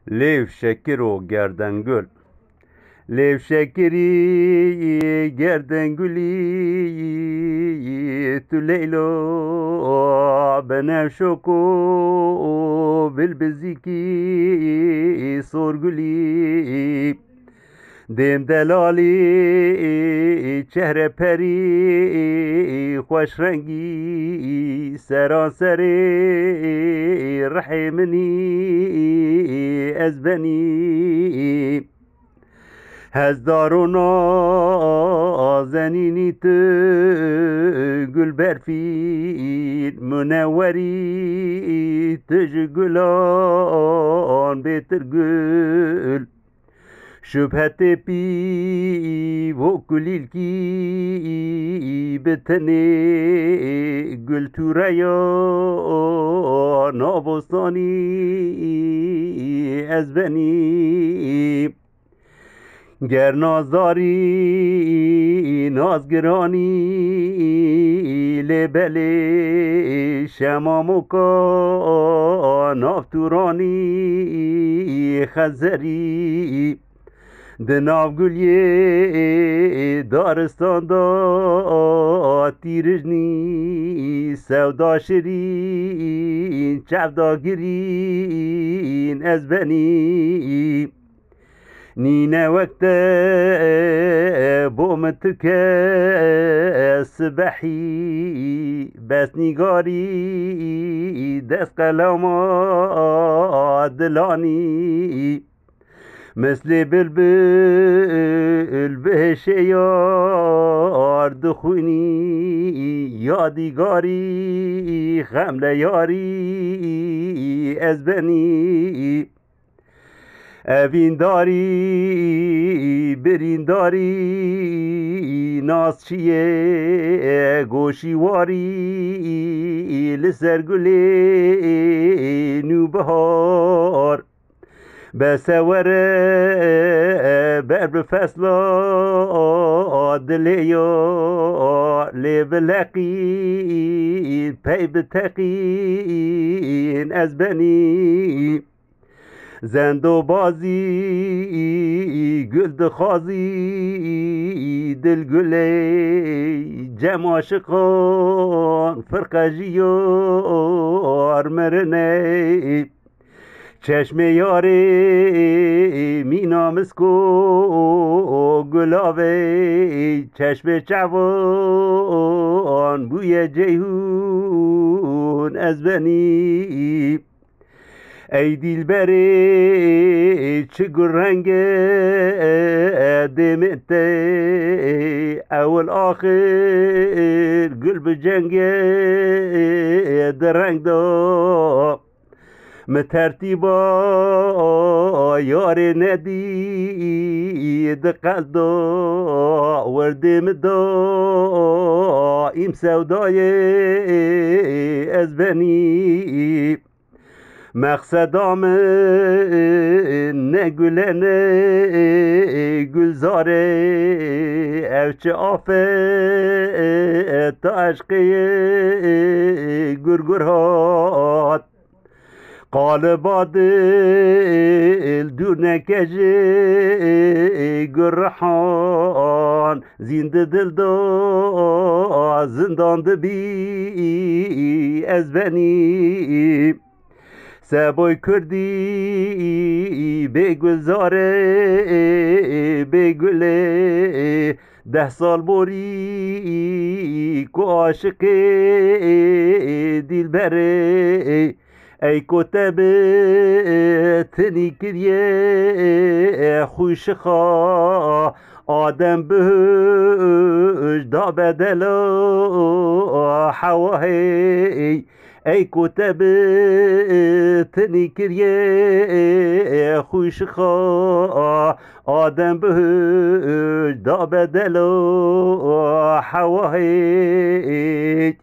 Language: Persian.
لیو شکر و گردنگل لیو شکری گردنگلی تو لیلو بنفشکو بالبزیکی سورگلی دیم دلالی چهره پری خوش رنگی سراسری رحمنی از بنی هزدار و نازنینی تو گل برفین منوری تج گلان بیتر گل شبهت پی و کلیل کی بتنی گل تو ریا نابستانی از بنی گر نازداری نازگرانی لبلی شمامو کا نافتورانی خزری دناو گلیه دارستان دا تیرجنی سودا شرین چفدا گرین از بنی نینه وقت بومتك سبحي بس نگاری دست قلما دلانی مثل بلبل بهش یار دخونی یادگاری خمله یاری از بنی اوین داری برین داری ناز چیه گوشی واری لسر گلی نو بهار بسوره بر بفصلا دلیا لبلقین پی بتقین از بنی زند و بازی گل دخوازی دل گلی جمع عاشقان فرقه جیار مرنه چشم یاری می نامسکو گلاوه چشم چوان بوی جیهون از بنی ای دلبری چه گل رنگ دمت اول آخر گل بجنگ درنگ دا مترتیبا یار ندید قلب دا وردم دا ایم سودای از بنی مقصدام نگلنه گلزاره اوچه آفه تا عشقه گرگرهات قالبا دل دور نکجه گرحان زنده دل دا زندان دبی از بنی سبای کردی به گلزاره به گله 10 سال بوری کو عاشق دل بره ای کتب تنی کریه خوش خواه آدم بهش دا بدلا حواهی ای کتب تنی کریه خوش خواه آدم بهش دا بدلا حواهی